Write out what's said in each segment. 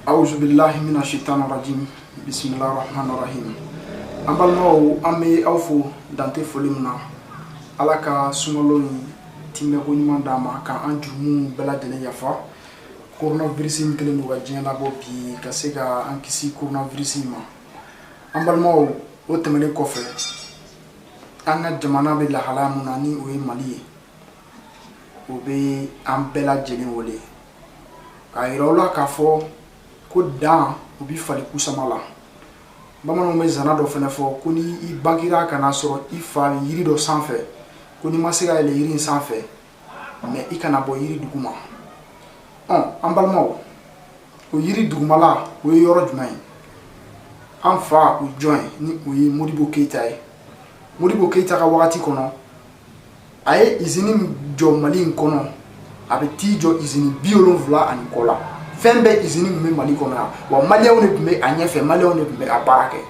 A'udzu billahi minasyaitonir rajim. Bismillahirrahmanirrahim. Ambalmo ame awfo dante folimna alaka sumalo timme ko nyuma dama ka anjumu bela dele yafa coronavirus mi kelen no gajien la bobi ka sega ankisi coronavirus ma ambalmo o temene kofe anga jamana be la halamu nani o mali o be ambela jeli wole ka irola ka fo ko dan o bi fali kusamala bamano me zana do fene fo ko ni I bangira kana soro I fa yiri do sanfɛ ko ni masega ele yiri sanfɛ mais I kana bo yiri duguma ambalmo o yiri dugumala o yoro jumai an fa o join ni o yi Modibo Keita ka wakati kono aye izini jo mali kono abe ti jo izini biolon vla ani kola fembe izini me mali kono wa malion ne me anyefe malion ne me aparake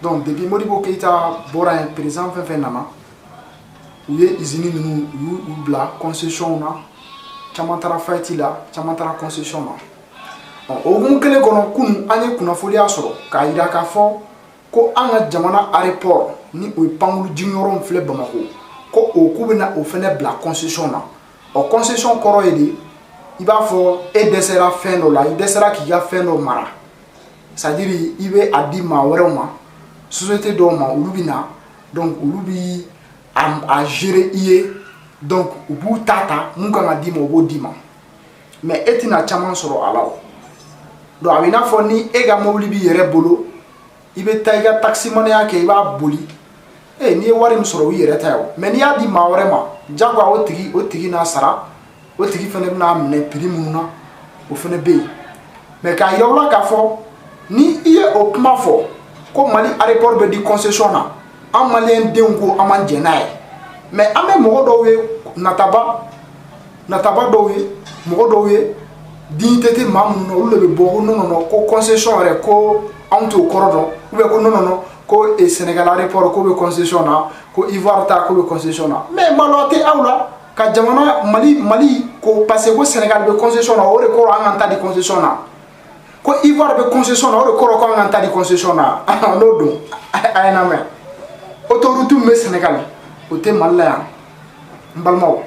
donc depuis Modibo Keita bora un président fe nama ye izini nu yu bla concession na chamantara faitila chamantara concession na ogun kele kono kun anye kuna folia soro ka ira ka fo ko anga jamana aéroport ni o pangulu junior fle Bamako ko o kubena o fene bla concession na o concession koro edi iba fo e desera fendo la I desera ki ya fendo mara c'est-à-dire ibe adima weroma société do ma ulubina donc ulubi a gérer iye donc ubu tata munga ngadima obo dima mais etina chaman soro alaw do abina fo ni ega mobili bi yere bolo ibe taiga taxi money yake iba boli ni wari msoro yere tayo mais ni adi ma werema jagwa o tigi na sara o tigi fene na amne prix mununa o fene be mais ka yowla ka fo ni iye o kuma fo ko mali aéroport be di concession na am malien denko aman jenaay mais ame mogo do we nataba do we mogo do we dignité mamu no le be bogo no ko concession re ko anto korodo ou be ko no ko e Sénégal aéroport ko be concession na ko Ivoire ta ko be concession na mais malote awla ka jamana mali ko passer ko Sénégal be concession na o re ko anganta di concession na ko Ivoire be concession na o re ko anganta di concession na no do ayna me autoroute me Sénégal o te malaya mbalmo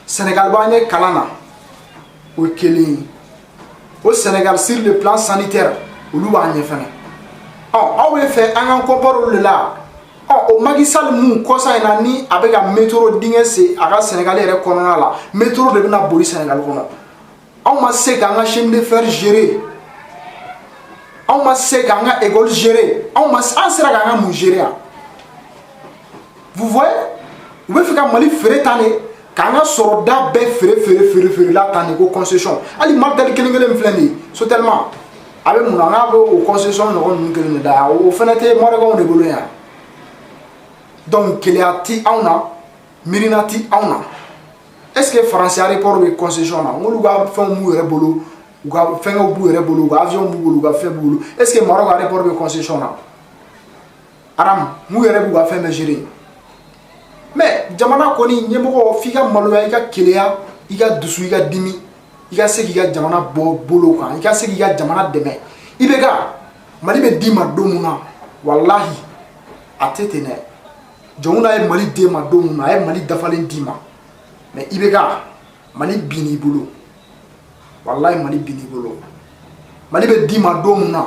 Sénégal bagne kalana o keli au Sénégal sur le plan sanitaire o lu bagne fene awe fe an comparo le la o magisal mu kosa ina ni abega métro dingese aga Sénégalais re konona la métro de na boli Sénégal kono on ma se ka chemin de fer gérer on ma se ka école gérer on ma sera ka mu gérer vous voyez vous pouvez faire mali fere tane kanga soroda be fere la tane ko concession ali mal dal kelengele mflani so tellement abe munanga be o concession no on ngene da o fenete mo rego de bolo ya donc kiliati auna mirinati auna est-ce que français aéroport be concession na ngolu ga fa mu yere bolo ga fenga bu yere bolo ga avion bu bolo ga fe bolo est-ce que Maroc aéroport be concession na aram mu yere bu ga fe me gérer mais jamana koni nyemoko fika maloya ika kelea ika dusu ika dimi ika seki ika jamana bolo kan ika seki ika jamana deme ibega mali be dima domuna wallahi atetene jonguna e mali dema domuna e mali dafalen dima mais ibega mali bini bolo wallahi mali bini bolo mali be dima domuna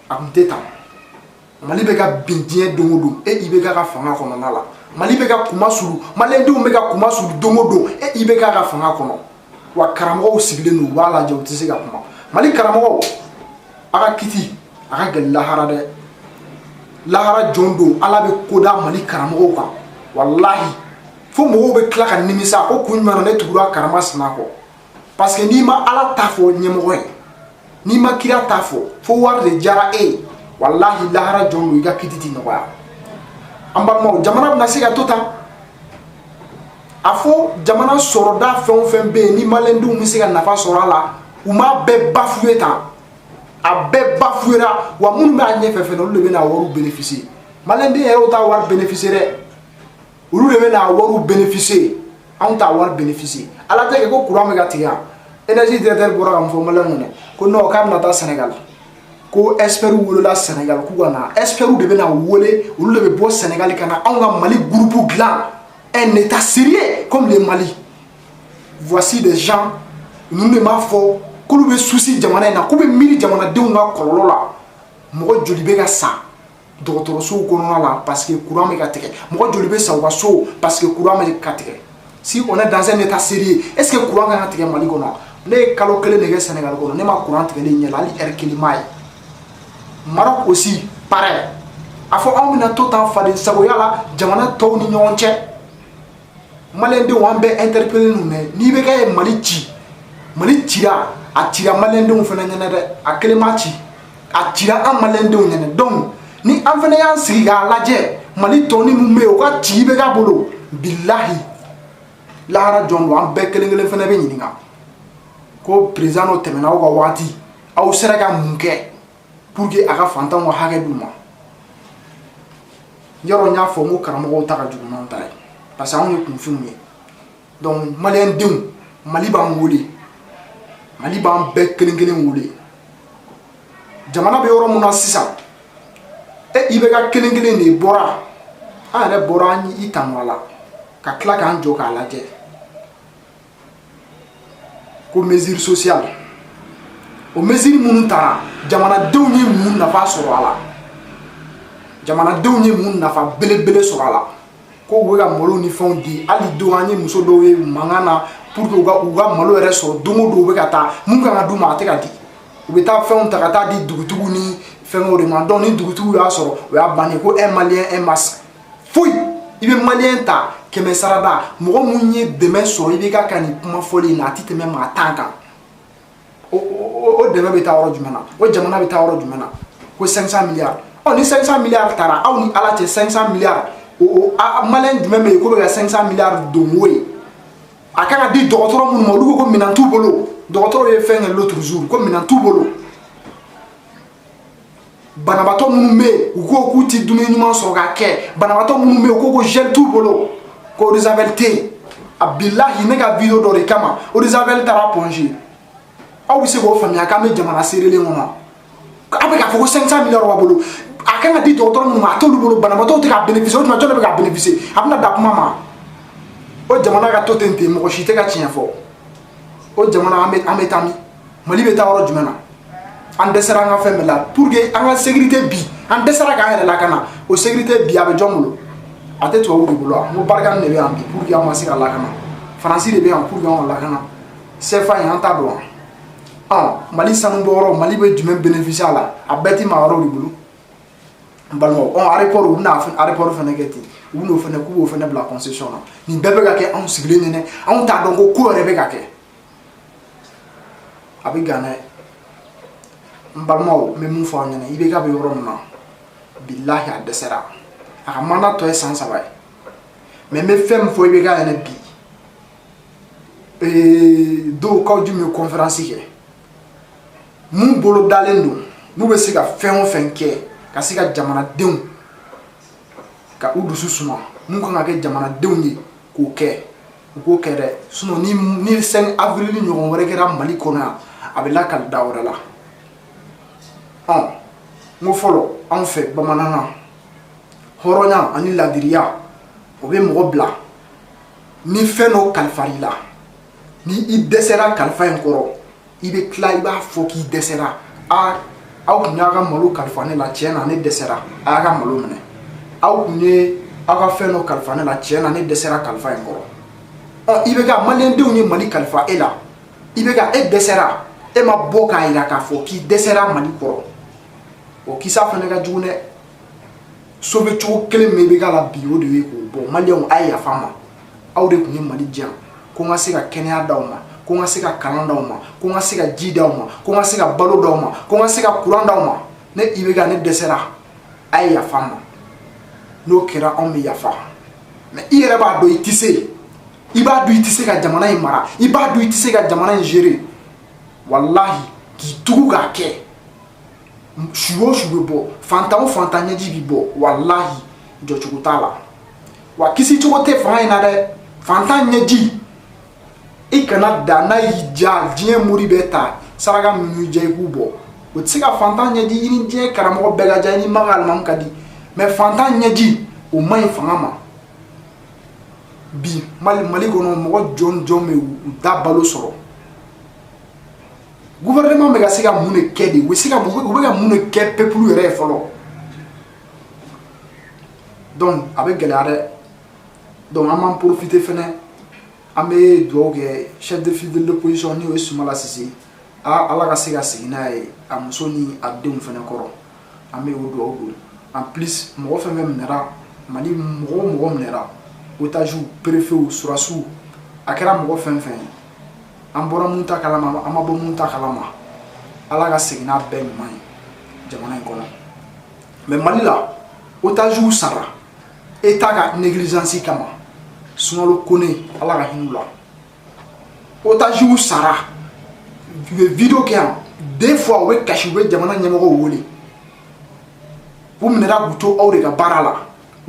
amteta mali be ga bindie domodo e ibega ka fanga kono nala mali be ka kuma suru malendu be ka kuma suru domodo e ibega ka fanga kono wa karamo sigile no wala je otise ga kuma mali karamo aga kiti aga gel lahara jondo ala be koda mali karamo ka wallahi fo mo be klaka nimisa ko kunma ne tugura karama snako parce que ni ma ala tafo nyemo ni ma kira tafo fo war de jara wallahi lahara jondo iga kiti no wa ambalmo jamana na siga tota afo jamana soroda fen be ni malendu musiga nafa sorala uma be bafueta a be bafuera wa munu ba nyefe fe no le be na woru bénéficier malendi e o ta war bénéficier ru le be na woru bénéficier on ta war bénéficier ala te ko courant me gatia énergie directeur bora am fo mala ngone ko no kam nata Sénégal ko espéru wolola Sénégal ku gana espéru de bena wolé olu de be bo Sénégal kana on Mali groupe gland un état sérieux comme le Mali. Voici des gens nous ne ma fo ko lu be souci jamana na ko be miri jamana de nga kololo la mo joli be ga sa docteur so ko no la parce que courant me ka teke mo joli be sa wa so parce que courant me ka teke. Si on est dans un état sérieux, est-ce que le courant va être Mali gono? Les calocles les Sénégal gono, ne ma courant te les nyela li erkilimai. Maroc aussi pareil. Afo on a tout en fadi saboyala jamana to ni nyonche. Malende wambe interpeller nous ni be kay Mali tira atira malende on fena nyana de akelemachi atira an malende on nyana donc ni an fena yan siga laje Mali to ni mumbe o ka ti be ga bolo billahi Lara John wan be kelengelen fana be nyininga ko président o temena o ga wati aw sera ga munke pour que aga fantan wa hage duma yoro nya fo mo karamo ta ga duma ntai parce que on est confirmé donc malien dem Mali ba ngoli Mali ba be kelengelen wole jamana be yoro muna sisa e ibe ga kelengelen ni bora are bora ni itanwala ka kla kan jo ka laje ko mesure sociale o mesure munu tara jamana dew ni mun nafa soro ala jamana dew ni mun nafa bele soro ala ko we ga molo ni fon di ali do ani muso do we mangana pour que uga malo ere soro domo do we kata mun kan adu ma te ka di o be ta fon ta kata di dugutugu ni fen o de man don ni dugutugu ya soro we abani ko un malien un masque fouille ibe malien ta keme sarada mogo munye demain so ibe ka kani kuma foli na tite même atanga o demain beta oro jumena o jamana beta oro jumena ko 500 milliards on ni 500 milliards tara aw ni ala te 500 milliards o malen demain me ko be 500 milliards do moy akana di docteur mun mo dugo ko minantu bolo docteur ye fait l'autre jour ko minantu bolo banabato munu me uko kuti dumi nyuma so ga ke banabato munu me uko gel tout bolo ko Isabelle abillahi nega video do rekama o Isabelle tara ponji aw se go famia ka me jamana serele ngoma abe ka foko 500 millions wa bolo akanga di docteur munu ma tolu bolo banabato te ka bénéficier o ma jona be ka bénéficier abna dap mama o jamana ka totente mo ko shite ka tiens fo o jamana ametami Mali beta woro jumena en desera nga femme la pour que en sécurité bi en desera ga la kana o sécurité bi abe jomulo ate to wuri bulo mo barga ne be ambi pour que amasi la kana français de be am pour que on la kana c'est fa yan ta do Mali sanu boro Mali be du même bénéficier la abeti ma woro bulo balmo on aéroport ou na aéroport fene geti ou no fene ku fene bla concession ni bebe ga ke on sigle ne on ta donc ko rebe ga ke abi gana mbalmo me mun fa nyane ibe ga be yoro na billahi adesera aka mana to essence abay me fem fo ibe ga na bi do ko du me conférence ke mun bolo dalendo nu be siga fen ke ka siga jamana deun ka udu susuma mun kan ga jamana deun ni ko ke de suno ni 5 avril ni ngon wore kera Mali kona abela kal dawra la mo folo en fait bamanana horonya ani ladiria obe mo bla ni feno kalfarila ni I desera kalfa enkoro ibe kla iba foki desera aw nyaga malo kalfane la tiena ne desera aga malo mene aw ne aga feno kalfane la tiena ne desera kalfa enkoro ibe ga malien de ni Mali kalfa ela ibe ga desera e ma boka ira ka foki desera Mali koro o kisa fana ga june sobe cho kele mebe ga la bio de ko bon malien ay ya fama awde ko ni Mali jam ko nga se ga kenya dawma ko nga se ga kalan dawma ko nga se ga ji dawma ko nga se ga balo dawma ko nga se ga courant dawma ne ibe ga ne desera ay ya fama no kera on mi ya fa mais ire ba do itise iba do itise ga jamana imara iba do itise ga jamana gérer wallahi ki tugu ga ke shuwe bo fantanya jibi bo wallahi jo chukutala wa kisi chokote fana de fantanya ji i kana da n'a y'i ja diɲɛ mori bɛ ta saraka min y'u ja i k'u bɔ o tɛ se ka fantan ɲɛji i ni diɲɛ karamɔgɔ bɛɛ ka ja i ni maga alimamu ka di mais fantan ɲɛji o man ɲi fanga ma bi mali kɔnɔ mɔgɔ jɔn bɛ u da balo sɔrɔ gouvernement bɛ ka se ka mun de kɛ de u bɛ ka mun de kɛ peuple yɛrɛ ye fɔlɔ donc a bɛ gɛlɛya dɛ donc an b'an profiter fɛnɛ an bɛ dugawu kɛ chef de file de l'opposition n'o ye Sumala Sise ala ka se ka segin n'a ye a muso ni a denw fɛnɛ kɔrɔ an bɛ o dugawu don en plus mɔgɔ fɛn fɛn minɛra mali mɔgɔ minɛra otage préfet surasiw a kɛra mɔgɔ fɛn fɛn ye an bɔra mun ta kalama an ma bɔ mun ta kalama ala ka segin n'a bɛɛ ɲuman ye jamana in kɔnɔ mais mali la otage sara état ka négligence kama Sumalo Kone ala ka hinɛ u la otage sara u bɛ video kɛ yan des fois u bɛ kasi u bɛ jamana ɲɛmɔgɔw wele u minɛra k'u to aw de ka baara la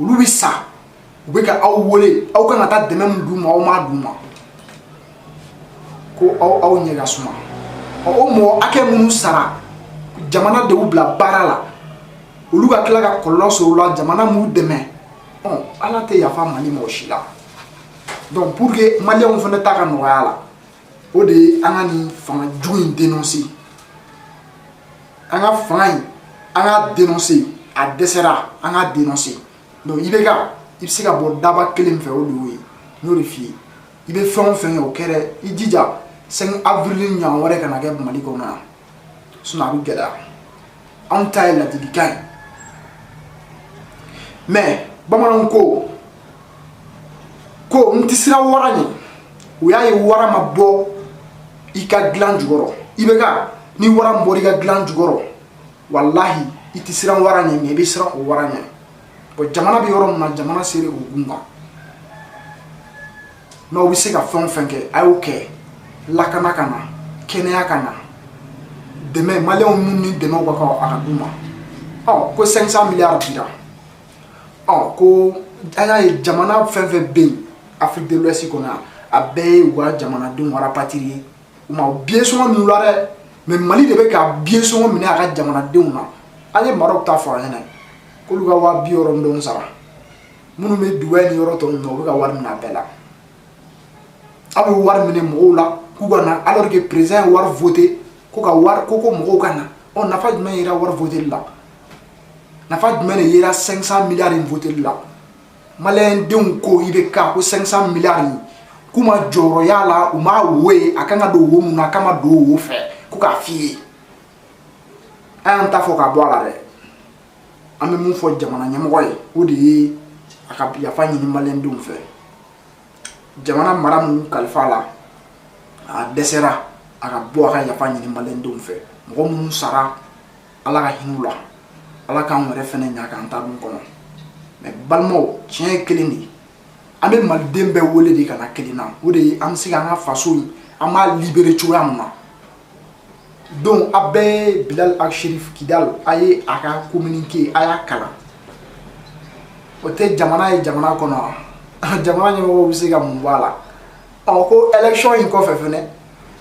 olu bɛ sa u bɛ ka aw wele aw kan ka taa dɛmɛ min d'u ma aw m'a d'u ma ko aw ɲɛ ka suma o mɔgɔ hakɛ minnu sara jamana de y'u bila baara la olu ka tila ka kɔlɔlɔ sɔrɔ o la jamana m'u dɛmɛ ala tɛ yafa mali mɔgɔ si la donc pour que maliyɛnw fana ta ka nɔgɔya la o de ye an ka nin fanga jugu in dénoncer an ka fanga in an ka dénoncer a dɛsɛra an ka dénoncer donc i bɛ se ka bɔ daba kelen fɛ o de y'o ye n y'o de f'i ye i bɛ fɛn o fɛn kɛ o kɛra i jija 5 avril ɲɔgɔn wɛrɛ kana kɛ mali kɔnɔ yan sinon a bɛ gɛlɛya anw ta ye ladilikan ye mais bamananw ko n tɛ siran wara ɲɛ o y'a ye wara ma bɔ i ka dilan jukɔrɔ i bɛ ka ni wara min bɔra i ka dilan jukɔrɔ walahi i tɛ siran wara ɲɛ mais i bɛ siran o wara ɲɛ bon jamana bɛ yɔrɔ min na jamana sera o gun kan n'aw bɛ se ka fɛn o fɛn kɛ a y'o kɛ lakana ka na kɛnɛya ka na dɛmɛ maliyɛnw minnu ni dɛmɛw ka kan a ka d'u ma ko 500 miliyari dira ko an y'a ye jamana fɛn fɛn bɛ yen Afrique de l'Ouest kɔnɔ yan a bɛɛ ye u ka jamanadenw rapatrier u ma biɲɛ sɔngɔ minɛ u la dɛ mais mali de bɛ ka biɲɛ sɔngɔ minɛ a ka jamanadenw na an ye Maroc ta fɔ an ɲɛna k'olu ka 70 dɔɔni sara minnu bɛ Dubaï ni yɔrɔ tɔ ninnu u bɛ ka wari minɛ a bɛɛ la aw bɛ wari minɛ mɔgɔw la k'u ka na alors que président ye wari voté ko mɔgɔw ka na nafa jumɛn yera wari voté la nafa jumɛn de yera 500 miliyari in voté la maliyɛn denw ko i bɛ ka ko 500 miliyari k'u ma jɔyɔrɔ y'a la u m'a wo ye a kan ka don wo mun na a kan ka don wo fɛ ko k'a f'i ye an y'an ta fɔ k'a bɔ a la dɛ an bɛ mun fɔ jamana ɲɛmɔgɔ ye o de ye a ka yafa ɲini maliyɛn denw fɛ jamana mara minnu kalifa la a dɛsɛra a ka bɔ a ka yafa ɲini maliyɛn denw fɛ mɔgɔ minnu sara ala ka hinɛ u la ala k'an yɛrɛ fɛnɛ ɲa k'an ta dun kɔnɔ mais balimaw tiɲɛ ye kelen de ye an bɛ maliden bɛɛ wele de ka na kelen na o de ye an bɛ se k'an ka faso in an b'a libérer cogoya min na donc a bɛɛ ye Bilal Cherif Kidal a ye a ka communiqué a y'a kalan o tɛ jamana ye jamana kɔnɔ jamana ɲɛmɔgɔw bɛ se ka mun bɔ a la ko élection in kɔfɛ fɛnɛ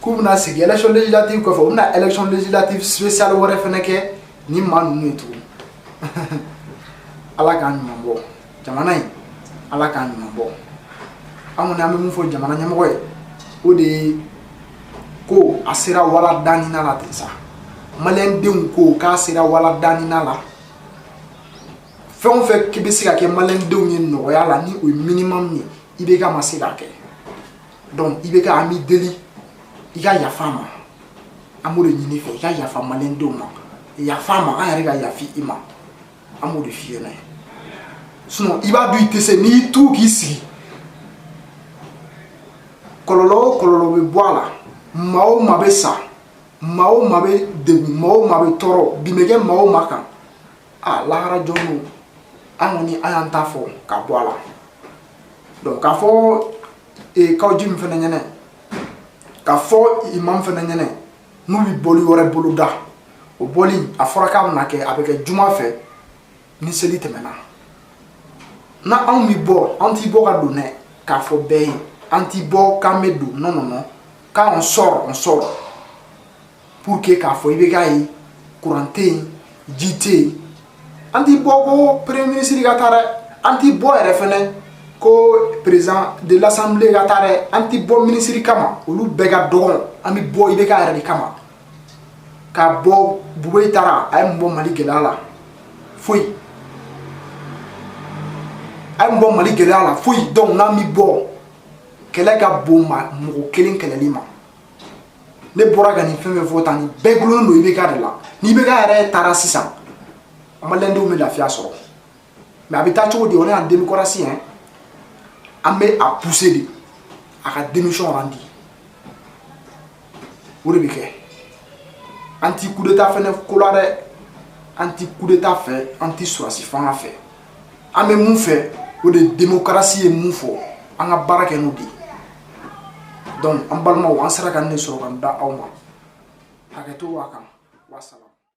k'u bɛna sigi élection législative kɔfɛ u bɛna élection législative spéciale wɛrɛ fɛnɛ kɛ ni maa ninnu ye tugun ala k'an ɲuman bɔ jamana in ala k'an ɲuman bɔ an kɔni an bɛ mun fɔ jamana ɲɛmɔgɔ ye o de ye ko a sera wala danina la ten sa maliyɛn denw ko k'a sera wala danina la fɛn o fɛn k'i bɛ se ka kɛ maliyɛn denw ye nɔgɔya la ni o ye minimum ye i bɛ ka ma se k'a kɛ donc i bɛ ka an b'i deli i ka yafa ma an b'o de ɲini fɛ i ka yafa maliyɛn denw ma yafa ma an yɛrɛ ka yafi i ma an b'o de f'i ɲɛna sinon i b'a dɔn i tɛ se n'i y'i tu k'i sigi kɔlɔlɔ o kɔlɔlɔ bɛ bɔ a la maa o maa bɛ sa maa o maa bɛ degun maa o maa bɛ tɔɔrɔ bin bɛ kɛ maa o maa kan lahara jɔn don an kɔni an y'an ta fɔ ka bɔ a la donc k'a fɔ kawji min fɛnɛ ɲɛnɛ k'a fɔ imam fɛnɛ ɲɛnɛ n'u bɛ bɔli wɛrɛ bolo da o bɔli a fɔra k'a bɛna kɛ a bɛ kɛ juma fɛ ni seli tɛmɛna na anw bɛ bɔ an t'i bɔ ka don dɛ k'a fɔ bɛɛ ye anti-bo kamedo. Non, non, non. Quand on sort, on sort. Pour que k'a fɔ i bɛ k'a ye courant tɛ yen, ji tɛ yen. An ti bɔ ko premier ministre ka taa dɛ. An ti bɔ yɛrɛ fɛnɛ ko président de l'assemblée ka taa dɛ. An ti bɔ ministre kama. Olu bɛɛ ka dɔgɔn. An bi bɔ i bɛ k'a yɛrɛ de kama. K'a bɔ Bugoyi taara a ye mun bɔ Mali gɛlɛya la? Foyi. A ye mun bɔ Mali gɛlɛya la? Foyi. Donc n'an bi bɔ kɛlɛ ka bon mɔgɔ kelen kɛlɛli ma. Ne bɔra ka nin fɛn fɛn fɔ tan ni bɛɛ gulonnen don IBK de la. Ni IBK yɛrɛ taara sisan maliyɛndenw bɛ lafiya sɔrɔ. Mais a bɛ taa cogo di? On est en démocratie hein. An bɛ a pousser de a ka démission rendre. O de bɛ kɛ. An ti coup d'état fɛnɛ ko la dɛ. An ti coup d'état fɛ, an ti sɔrɔsi fanga fɛ. An bɛ mun fɛ o de démocratie ye mun fɔ. An ka baara kɛ n'o de ye. Donc an balimaw an sera ka nin de sɔrɔ ka da aw ma. Hakɛto b'a kan. Wassalam.